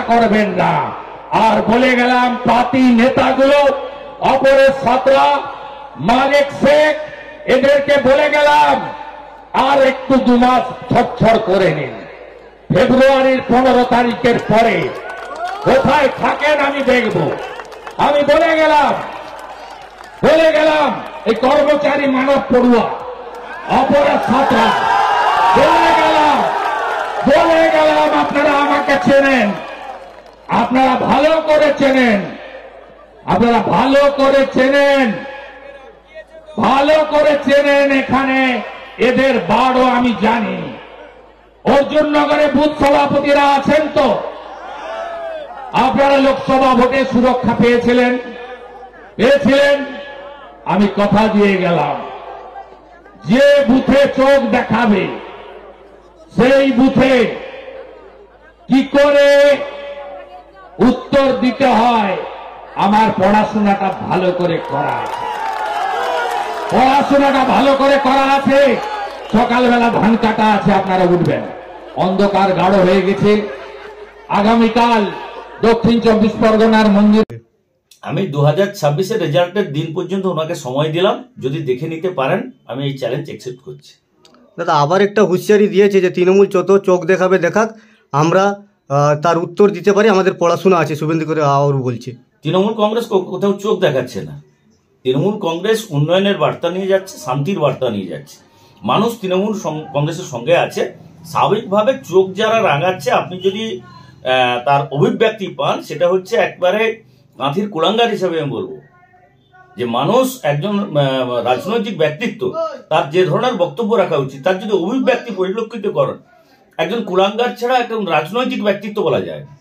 করবেন না। আর বলে গেলাম পার্টি নেতাগুলো অপরেশ সাঁতরা, মালিক শেখ, এদেরকে বলে গেলাম আর একটু 2 মাস ছটছড় করে নিন। ফেব্রুয়ারির 15 তারিখের পরে কোথায় থাকেন আমি দেখব। আমি বলে গেলাম এই কর্মচারী মানব পড়ুয়া অপরাধ ছাত্রা বলে গেলাম আপনারা আমাকে চেনেন, আপনারা ভালো করে চেনেন, এখানে এদের বাড়ও আমি জানি। অর্জুননগরে বুথ সভাপতিরা আছেন তো? আপনারা লোকসভা ভোটে সুরক্ষা পেয়েছিলেন? আমি কথা দিয়ে গেলাম, যে বুথে চোখ দেখাবে সেই বুথে কি করে উত্তর দিতে হয়। আমার পড়াশোনাটা ভালো করে করা আছে, সকালবেলা ধান কাটা আছে, আপনারা উঠবেন। অন্ধকার গাঢ় হয়ে গেছে। আগামীকাল দক্ষিণ 24 পরগনার মন্দির। আমি 2026-এর রেজাল্টের দিন পর্যন্ত ওনাকে সময় দিলাম, যদি দেখে নিতে পারেন আমি এই চ্যালেঞ্জ অ্যাকসেপ্ট করছি। দাদা আবার একটা হুঁশিয়ারি দিয়েছে যে তৃণমূল যত চোখ দেখাবে দেখাক, আমরা তার উত্তর দিতে পারি, আমাদের পড়াশোনা আছে। শুভেন্দু করে আবার বলছে তৃণমূল কংগ্রেস কোথাও চোখ দেখাচ্ছে না। তৃণমূল কংগ্রেস উন্নয়নের বার্তা নিয়ে যাচ্ছে, শান্তির বার্তা নিয়ে যাচ্ছে। মানুষ তৃণমূল কংগ্রেসের সঙ্গে আছে। স্বাভাবিকভাবে চোখ যারা রাঙাচ্ছে, আপনি যদি তার অভিব্যক্তি পান, সেটা হচ্ছে একবারে গাঁথির কুলাঙ্গার হিসাবে আমি বলবো যে মানুষ একজন রাজনৈতিক ব্যক্তিত্ব, তার যে ধরনের বক্তব্য রাখা উচিত, তার যদি অভিব্যক্তি পরিলক্ষিত করেন, একজন কুলাঙ্গার ছাড়া একজন রাজনৈতিক ব্যক্তিত্ব বলা যায় না।